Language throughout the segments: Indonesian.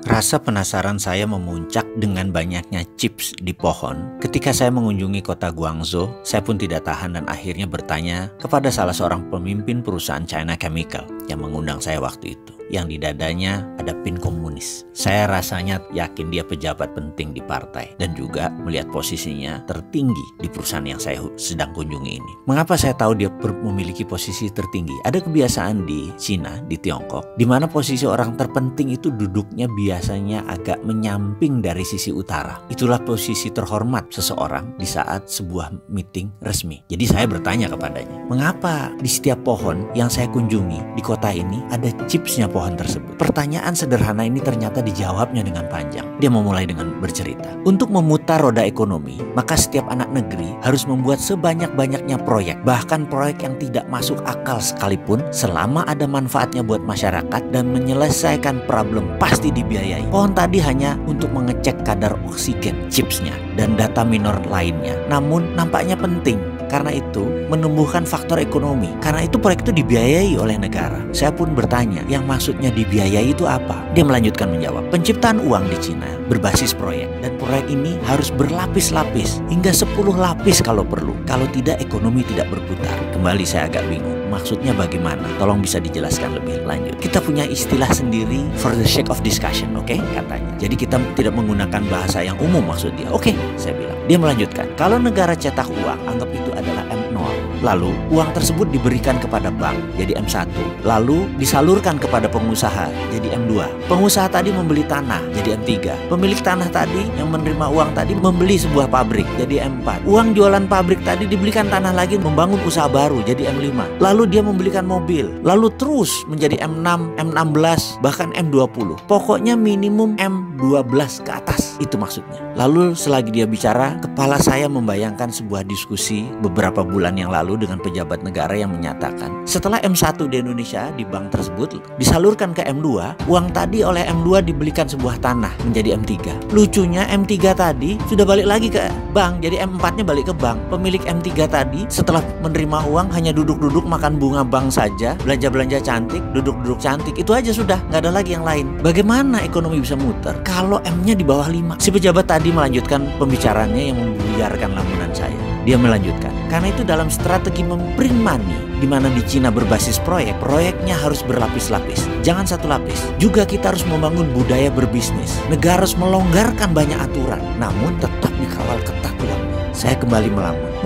Rasa penasaran saya memuncak dengan banyaknya chips di pohon. Ketika saya mengunjungi kota Guangzhou, saya pun tidak tahan dan akhirnya bertanya kepada salah seorang pemimpin perusahaan China Chemical yang mengundang saya waktu itu. Yang di dadanya ada pin komunis. Saya rasanya yakin dia pejabat penting di partai dan juga melihat posisinya tertinggi di perusahaan yang saya sedang kunjungi ini. Mengapa saya tahu dia memiliki posisi tertinggi? Ada kebiasaan di Cina, di Tiongkok, di mana posisi orang terpenting itu duduknya biasanya agak menyamping dari sisi utara. Itulah posisi terhormat seseorang di saat sebuah meeting resmi. Jadi saya bertanya kepadanya, mengapa di setiap pohon yang saya kunjungi di kota ini ada chipsnya pohon tersebut? Pertanyaan sederhana ini ternyata dijawabnya dengan panjang. Dia memulai dengan bercerita, untuk memutar roda ekonomi, maka setiap anak negeri harus membuat sebanyak-banyaknya proyek, bahkan proyek yang tidak masuk akal sekalipun, selama ada manfaatnya buat masyarakat dan menyelesaikan problem pasti dibiayai. Pohon tadi hanya untuk mengecek kadar oksigen chipsnya dan data minor lainnya, namun nampaknya penting. Karena itu menumbuhkan faktor ekonomi. Karena itu proyek itu dibiayai oleh negara. Saya pun bertanya, yang maksudnya dibiayai itu apa? Dia melanjutkan menjawab, penciptaan uang di Cina berbasis proyek. Dan proyek ini harus berlapis-lapis, hingga 10 lapis kalau perlu. Kalau tidak, ekonomi tidak berputar. Kembali saya agak bingung. Maksudnya bagaimana? Tolong bisa dijelaskan lebih lanjut. Kita punya istilah sendiri for the sake of discussion, oke? Katanya. Jadi kita tidak menggunakan bahasa yang umum maksud dia. Oke, saya bilang. Dia melanjutkan, kalau negara cetak uang, anggap itu adalah M0. Lalu uang tersebut diberikan kepada bank, jadi M1. Lalu disalurkan kepada pengusaha, jadi M2. Pengusaha tadi membeli tanah, jadi M3. Pemilik tanah tadi yang menerima uang tadi membeli sebuah pabrik, jadi M4. Uang jualan pabrik tadi dibelikan tanah lagi membangun usaha baru, jadi M5. Lalu dia membelikan mobil, lalu terus menjadi M6, M16, bahkan M20. Pokoknya minimum M12 ke atas, itu maksudnya. Lalu selagi dia bicara, kepala saya membayangkan sebuah diskusi beberapa bulan yang lalu dengan pejabat negara yang menyatakan, setelah M1 di Indonesia di bank tersebut disalurkan ke M2, uang tadi oleh M2 dibelikan sebuah tanah menjadi M3. Lucunya M3 tadi sudah balik lagi ke bank, jadi M4-nya balik ke bank. Pemilik M3 tadi setelah menerima uang hanya duduk-duduk makan bunga bank saja, belanja-belanja cantik, duduk-duduk cantik, itu aja sudah, nggak ada lagi yang lain. Bagaimana ekonomi bisa muter kalau M-nya di bawah 5? Si pejabat tadi melanjutkan pembicaraannya yang membuyarkan lamunan saya. Dia melanjutkan, karena itu dalam strategi memprint money, di mana di Cina berbasis proyek, proyeknya harus berlapis-lapis, jangan satu lapis. Juga kita harus membangun budaya berbisnis. Negara harus melonggarkan banyak aturan, namun tetap dikawal ketat uangnya. Saya kembali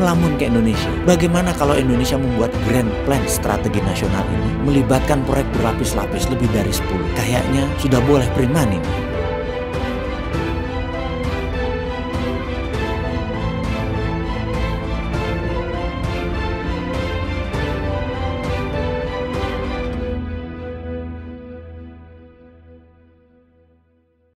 melamun ke Indonesia. Bagaimana kalau Indonesia membuat grand plan strategi nasional ini, melibatkan proyek berlapis-lapis lebih dari 10? Kayaknya sudah boleh print money.